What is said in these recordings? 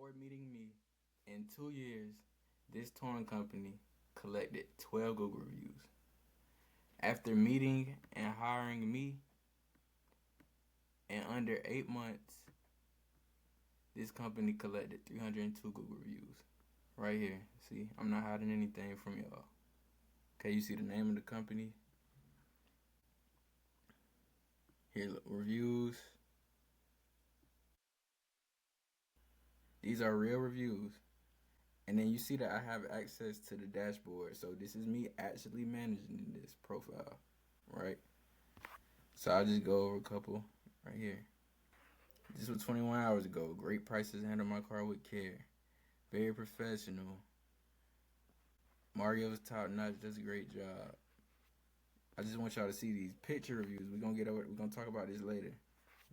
Before meeting me, in 2 years, this touring company collected 12 Google reviews. After meeting and hiring me, in under 8 months, this company collected 302 Google reviews. Right here. See, I'm not hiding anything from y'all. Okay, you see the name of the company? Here, look, reviews. These are real reviews. And then you see that I have access to the dashboard. So this is me actually managing this profile, right? So I'll just go over a couple right here. This was 21 hours ago. Great prices, handle my car with care. Very professional. Mario's top notch, does a great job. I just want y'all to see these picture reviews. We're gonna talk about this later.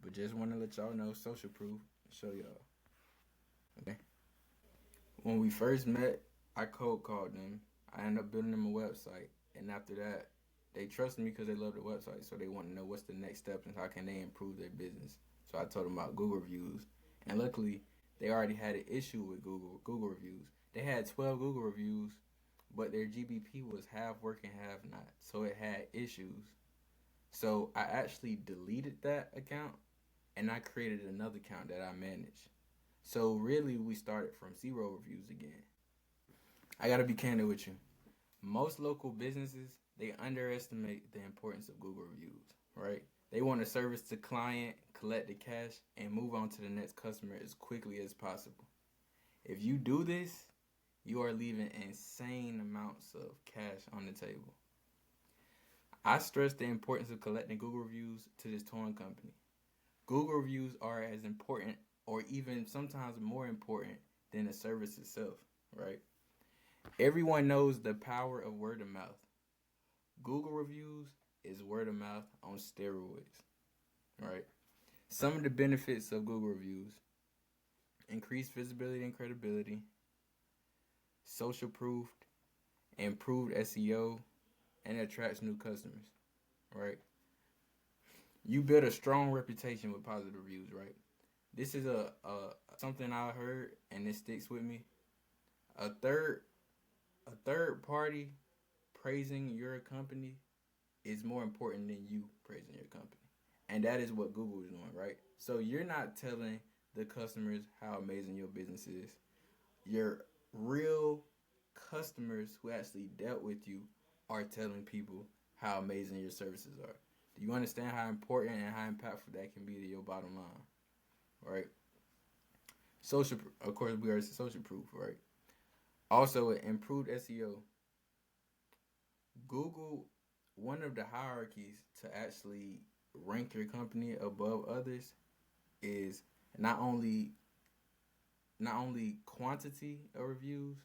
But just wanna let y'all know, social proof, show y'all. Okay. When we first met, I cold called them. I ended up building them a website. And after that, they trusted me because they love the website. So they want to know what's the next steps and how can they improve their business. So I told them about Google reviews. And luckily, they already had an issue with Google reviews. They had 12 Google reviews, but their GBP was half working, half not. So it had issues. So I actually deleted that account and I created another account that I managed. So really, we started from 0 reviews again. I gotta be candid with you. Most local businesses, they underestimate the importance of Google reviews, right? They want to service the client, collect the cash, and move on to the next customer as quickly as possible. If you do this, you are leaving insane amounts of cash on the table. I stress the importance of collecting Google reviews to this touring company. Google reviews are as important or even sometimes more important than the service itself, right? Everyone knows the power of word of mouth. Google reviews is word of mouth on steroids, right? Some of the benefits of Google reviews: increased visibility and credibility, social proof, improved SEO, and it attracts new customers, right? You build a strong reputation with positive reviews, right? This is a something I heard and it sticks with me. A third a third party praising your company is more important than you praising your company. And that is what Google is doing, right? So you're not telling the customers how amazing your business is. Your real customers who actually dealt with you are telling people how amazing your services are. Do you understand how important and how impactful that can be to your bottom line, right? Social, of course, we are social proof, right? Also, improved SEO. Google, one of the hierarchies to actually rank your company above others is not only not only quantity of reviews,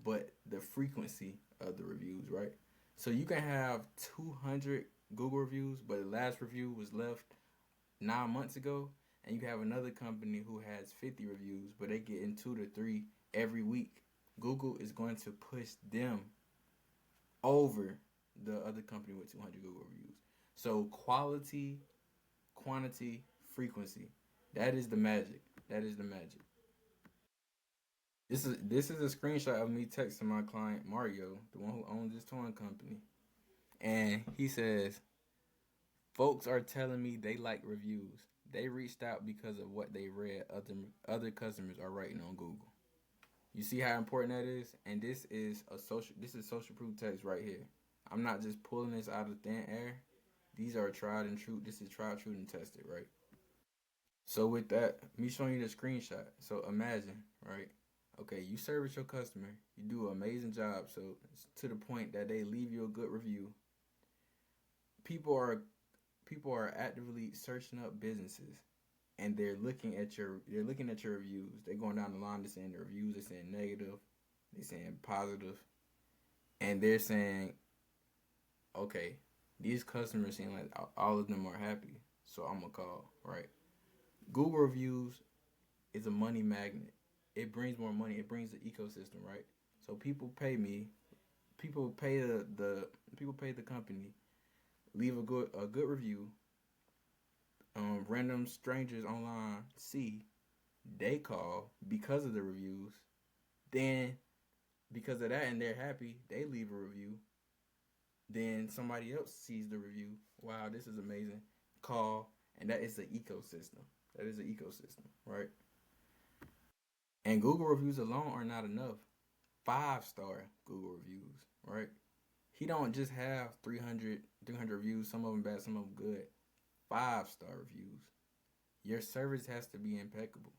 but the frequency of the reviews, right? So you can have 200 Google reviews, but the last review was left 9 months ago, and you have another company who has 50 reviews, but they get in 2 to 3 every week. Google is going to push them over the other company with 200 Google reviews. So quality, quantity, frequency. That is the magic. That is the magic. This is a screenshot of me texting my client Mario, the one who owns this touring company, and he says, "Folks are telling me they like reviews. They reached out because of what they read other customers are writing on Google." You see how important that is? And this is social proof text right here. I'm not just pulling this out of thin air. These are tried and true. This is tried, true, and tested, right? So with that, me showing you the screenshot. So imagine, right? Okay, you service your customer, you do an amazing job. So it's to the point that they leave you a good review. People are people are actively searching up businesses and they're looking at your reviews. They're going down the line, they're saying the reviews, they're saying negative, they're saying positive, and they're saying, okay, these customers seem like all of them are happy, so I'm gonna call, right? Google reviews is a money magnet. It brings more money. It brings the ecosystem, right? So people pay me. People pay the people pay the company. Leave a good review. Random strangers online see, they call because of the reviews. Then because of that and they're happy, they leave a review. Then somebody else sees the review. Wow, this is amazing. Call, and that is the ecosystem. That is the ecosystem, right? And Google reviews alone are not enough. 5-star Google reviews, right? He don't just have 300 reviews, some of them bad, some of them good. 5-star reviews. Your service has to be impeccable,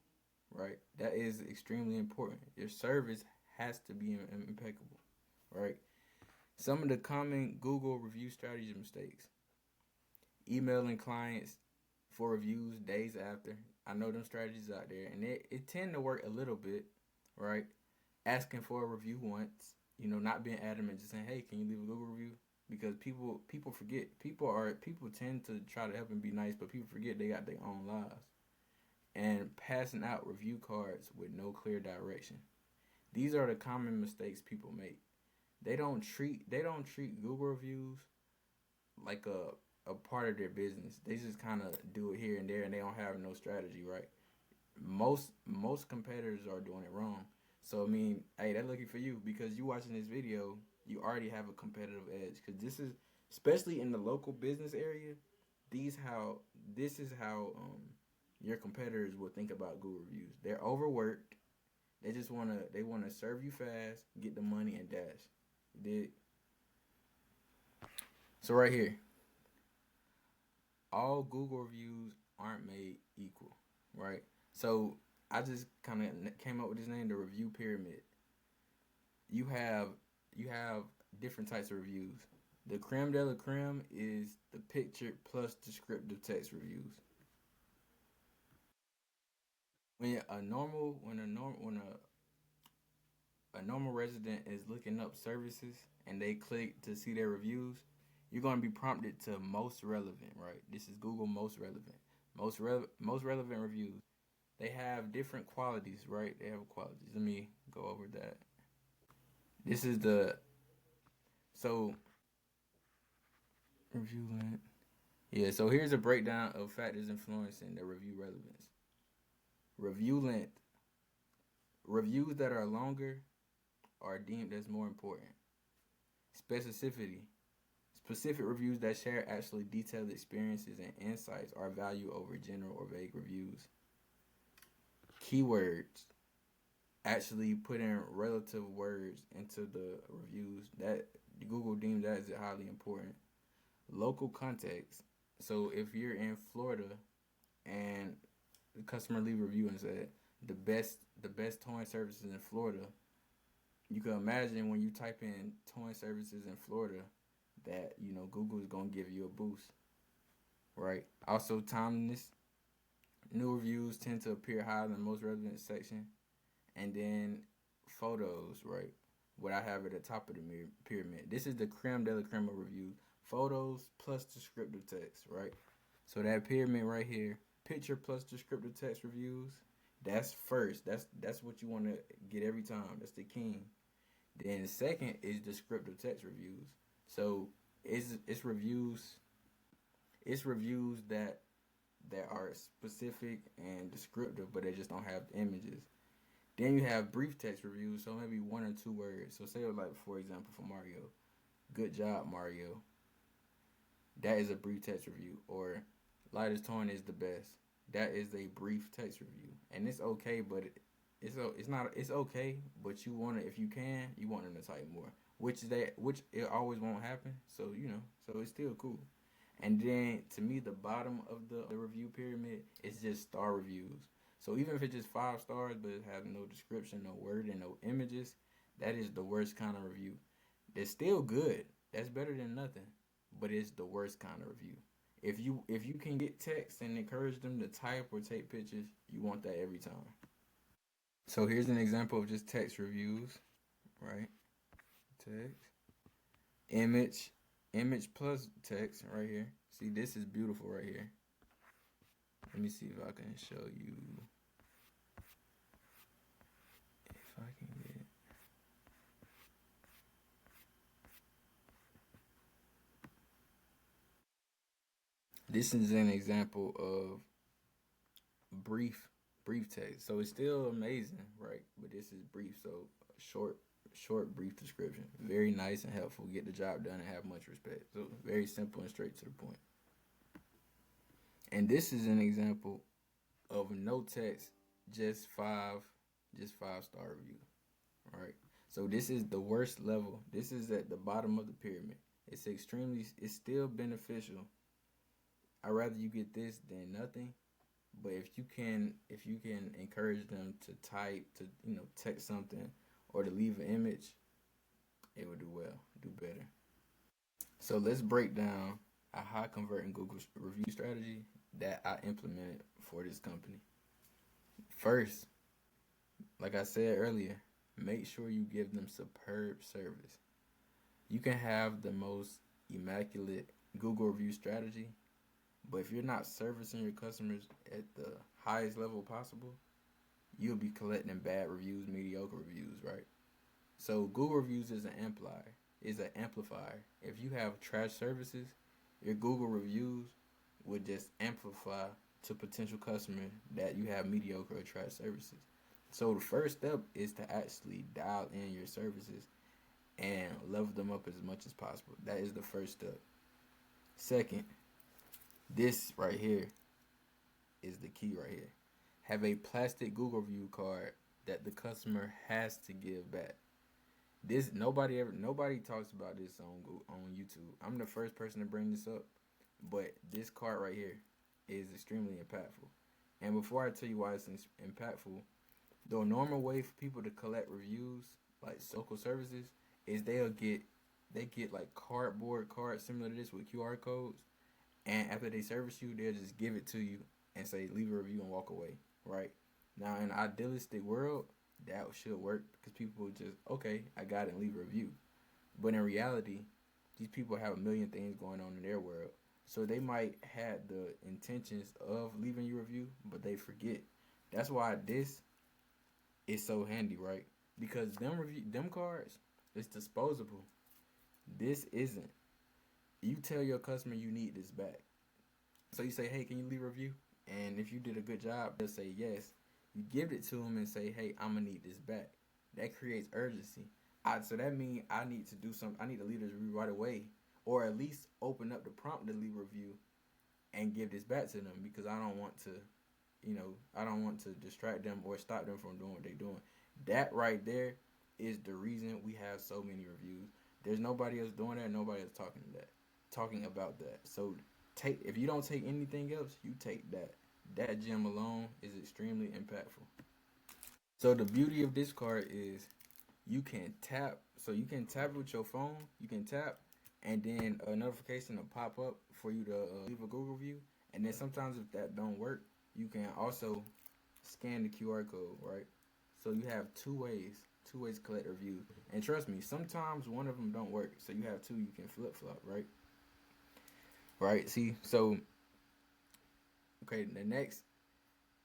right? That is extremely important. Your service has to be impeccable, right? Some of the common Google review strategy mistakes: emailing clients for reviews days after. I know them strategies out there, and it tend to work a little bit, right? Asking for a review once, not being adamant, just saying, "Hey, can you leave a Google review?" Because people forget. People tend to try to help and be nice, but people forget they got their own lives. And passing out review cards with no clear direction. These are the common mistakes people make. They don't treat Google reviews like a part of their business. They just kind of do it here and there, and they don't have no strategy, right? Most competitors are doing it wrong. So I mean, hey, they're looking for you because you watching this video. You already have a competitive edge because this is, especially in the local business area. These how this is how your competitors will think about Google reviews. They're overworked. They wanna serve you fast, get the money, and dash. You did. So right here, all Google reviews aren't made equal, right? So I just kind of came up with this name, the review pyramid. You have you have different types of reviews. The creme de la creme is the picture plus descriptive text reviews. When a normal resident is looking up services and they click to see their reviews, you're going to be prompted to most relevant, right? This is Google most relevant. Most relevant reviews. They have different qualities, right? They have qualities. Let me go over that. This is the so review length. Yeah, so here's a breakdown of factors influencing the review relevance. Review length. Reviews that are longer are deemed as more important. Specificity. Specific reviews that share actually detailed experiences and insights are valued over general or vague reviews. Keywords. Actually putting relative words into the reviews, that Google deems that as highly important. Local context. So if you're in Florida and the customer leave a review and said the best towing services in Florida, you can imagine when you type in towing services in Florida that Google is gonna give you a boost, right? Also timeliness. New reviews tend to appear higher than most relevant section, and then photos, right? What I have at the top of the pyramid. This is the creme de la creme of reviews. Photos plus descriptive text, right? So that pyramid right here, picture plus descriptive text reviews. That's first. That's what you want to get every time. That's the king. Then second is descriptive text reviews. So it's reviews. It's reviews that are specific and descriptive, but they just don't have images. Then you have brief text reviews, so maybe one or two words. So say like for example for Mario, good job Mario. That is a brief text review. Or lightest tone is the best. That is a brief text review, and it's okay, but it's not it's okay, but you want to, if you can, you want them to type more, which it always won't happen. So so it's still cool. And then to me, the bottom of the review pyramid is just star reviews. So even if it's just 5 stars, but it has no description, no word, and no images, that is the worst kind of review. It's still good. That's better than nothing, but it's the worst kind of review. If you can get text and encourage them to type or take pictures, you want that every time. So here's an example of just text reviews, right? Text, image, image plus text right here. See, this is beautiful right here. Let me see if I can show you. If I can get. This is an example of brief brief text. So it's still amazing, right? But this is brief, so short, brief description. Very nice and helpful. Get the job done and have much respect. So very simple and straight to the point. And this is an example of no text, just five star review. All right. So this is the worst level. This is at the bottom of the pyramid. It's still beneficial. I'd rather you get this than nothing. But if you can encourage them to type, to text something, or to leave an image, it would do well, do better. So let's break down a high converting Google review strategy that I implemented for this company. First, like I said earlier, make sure you give them superb service. You can have the most immaculate Google review strategy, but if you're not servicing your customers at the highest level possible, you'll be collecting bad reviews, mediocre reviews, right? So Google reviews is an amplifier. If you have trash services, your Google reviews would just amplify to potential customers that you have mediocre or trash services. So the first step is to actually dial in your services and level them up as much as possible. That is the first step. Second, this right here is the key right here. Have a plastic Google review card that the customer has to give back. This nobody talks about this on YouTube. I'm the first person to bring this up, but this card right here is extremely impactful. And before I tell you why it's impactful, the normal way for people to collect reviews, like local services, is they get like cardboard cards similar to this with QR codes, and after they service you, they'll just give it to you and say leave a review and walk away. Right now, in an idealistic world, that should work because people just okay, I got it and leave a review. But in reality, these people have a million things going on in their world, so they might have the intentions of leaving you a review, but they forget. That's why this is so handy, right? Because them cards, it's disposable. This isn't. You tell your customer you need this back. So you say, hey, can you leave a review? And if you did a good job, they'll say yes. You give it to them and say, hey, I'm going to need this back. That creates urgency. So that means I need to do something. I need to leave this review right away. Or at least open up the prompt to leave a review and give this back to them because I don't want to, I don't want to distract them or stop them from doing what they're doing. That right there is the reason we have so many reviews. There's nobody else doing that. Nobody else talking about that. So if you don't take anything else, you take that. That gem alone is extremely impactful. So the beauty of this card is you can tap. So you can tap with your phone. You can tap, and then a notification will pop up for you to leave a Google review. And then sometimes if that don't work, you can also scan the QR code, right? So you have two ways to collect reviews. And trust me, sometimes one of them don't work. So you have two you can flip flop, right? Right. See, so okay, the next,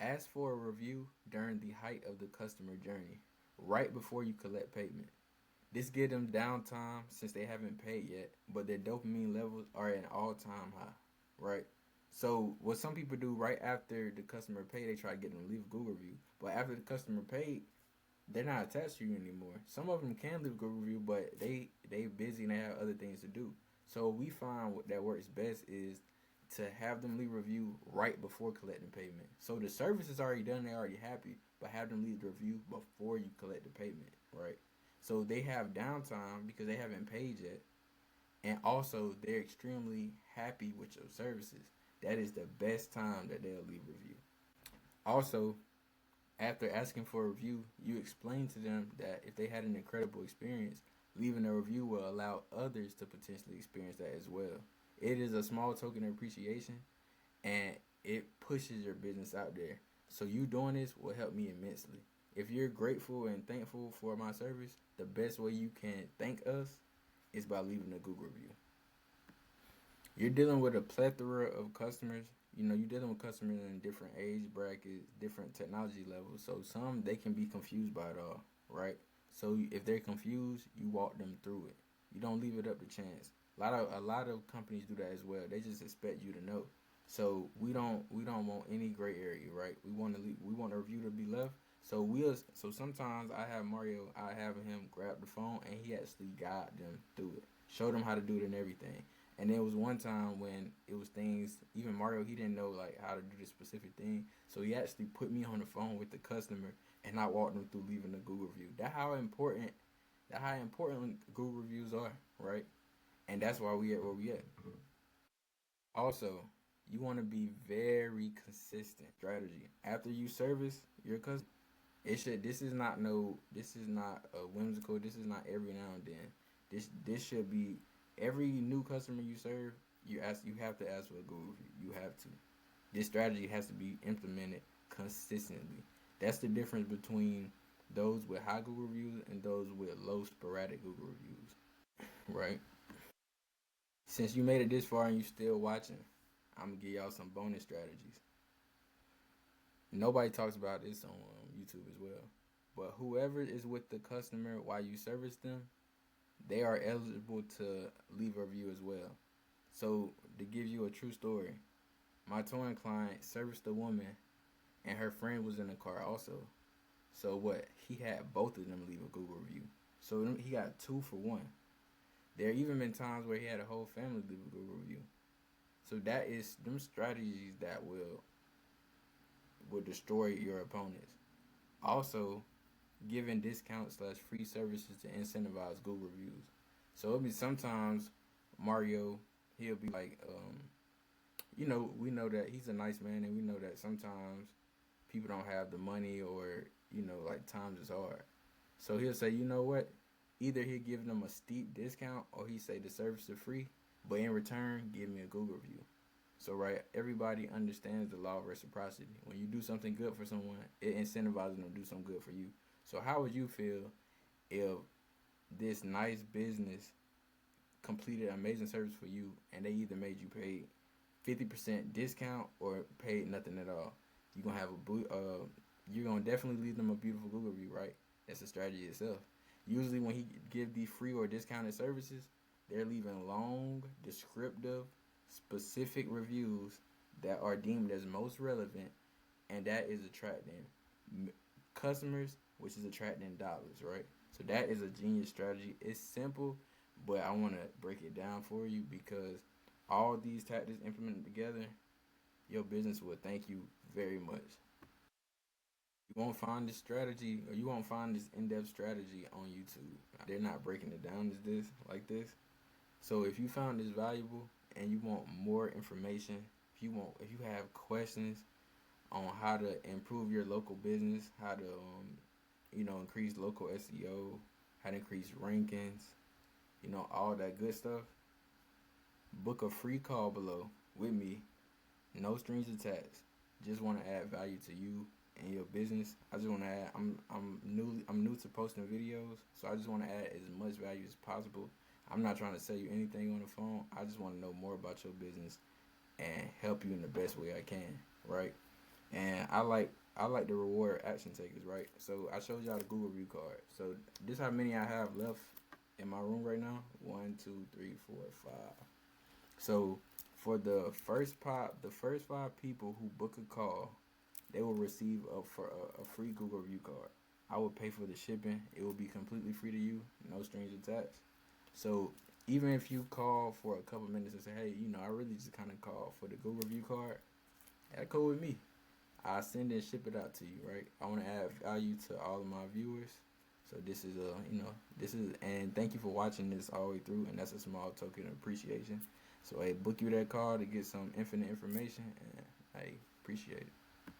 ask for a review during the height of the customer journey, right before you collect payment. This gives them downtime since they haven't paid yet, but their dopamine levels are at an all-time high, right? So what some people do right after the customer paid, they try to get them to leave a Google review. But after the customer paid, they're not attached to you anymore. Some of them can leave a Google review, but they busy and they have other things to do. So we find what that works best is to have them leave a review right before collecting payment. So the service is already done, they're already happy, but have them leave the review before you collect the payment, right? So they have downtime because they haven't paid yet, and also they're extremely happy with your services. That is the best time that they'll leave a review. Also, after asking for a review, you explain to them that if they had an incredible experience, leaving a review will allow others to potentially experience that as well. It is a small token of appreciation, and it pushes your business out there. So you doing this will help me immensely. If you're grateful and thankful for my service, the best way you can thank us is by leaving a Google review. You're dealing with a plethora of customers. You're dealing with customers in different age brackets, different technology levels. So some, they can be confused by it all, right? So if they're confused, you walk them through it. You don't leave it up to chance. A lot of companies do that as well. They just expect you to know. So we don't want any gray area, right? We want a review to be left. So sometimes I have Mario, I have him grab the phone and he actually guide them through it, show them how to do it and everything. And there was one time when it was things, even Mario, he didn't know like how to do this specific thing, so he actually put me on the phone with the customer and I walked them through leaving a Google review. That how important Google reviews are, right? And that's why we at where we at. Also, you want to be very consistent strategy after you service your customer. It should. This is not no. This is not a whimsical. This is not every now and then. This should be every new customer you serve. You ask. You have to ask for a Google review. You have to. This strategy has to be implemented consistently. That's the difference between those with high Google reviews and those with low sporadic Google reviews. Right. Since you made it this far and you still watching, I'm gonna give y'all some bonus strategies. Nobody talks about this on YouTube as well. But whoever is with the customer while you service them, they are eligible to leave a review as well. So to give you a true story, my touring client serviced a woman and her friend was in the car also. So what? He had both of them leave a Google review. So he got two for one. There even been times where he had a whole family leave a Google review. So that is them strategies that will destroy your opponents. Also, giving discounts slash free services to incentivize Google reviews. So it'll be sometimes Mario, he'll be like, we know that he's a nice man, and we know that sometimes people don't have the money or like times is hard. So he'll say, you know what? Either he'll give them a steep discount or he say the service is free, but in return, give me a Google review. So right, everybody understands the law of reciprocity. When you do something good for someone, it incentivizes them to do something good for you. So how would you feel if this nice business completed amazing service for you and they either made you pay 50% discount or paid nothing at all? You're gonna have you're gonna definitely leave them a beautiful Google review, right? That's a strategy itself. Usually when he give these free or discounted services, they're leaving long, descriptive, specific reviews that are deemed as most relevant, and that is attracting customers, which is attracting dollars, right? So that is a genius strategy. It's simple, but I want to break it down for you because all these tactics implemented together, your business will thank you very much. You won't find this strategy or you won't find this in-depth strategy on YouTube. They're not breaking it down as this like this. So if you found this valuable and you want more information, if you have questions on how to improve your local business, how to increase local SEO, how to increase rankings, all that good stuff, book a free call below with me, no strings attached. Just want to add value to you and your business. I just want to add. I'm new to posting videos, so I just want to add as much value as possible. I'm not trying to sell you anything on the phone. I just want to know more about your business and help you in the best way I can, right? And I like to reward action takers, right? So I showed y'all the Google review card. So this how many I have left in my room right now. 1, 2, 3, 4, 5. So for the first five people who book a call, they will receive a free Google review card. I will pay for the shipping. It will be completely free to you, no strings attached. So even if you call for a couple minutes and say, hey, I really just kind of call for the Google review card, that cool with me. I send and ship it out to you, right? I want to add value to all of my viewers. So and thank you for watching this all the way through, and that's a small token of appreciation. So, hey, book you that call to get some infinite information, and I appreciate it.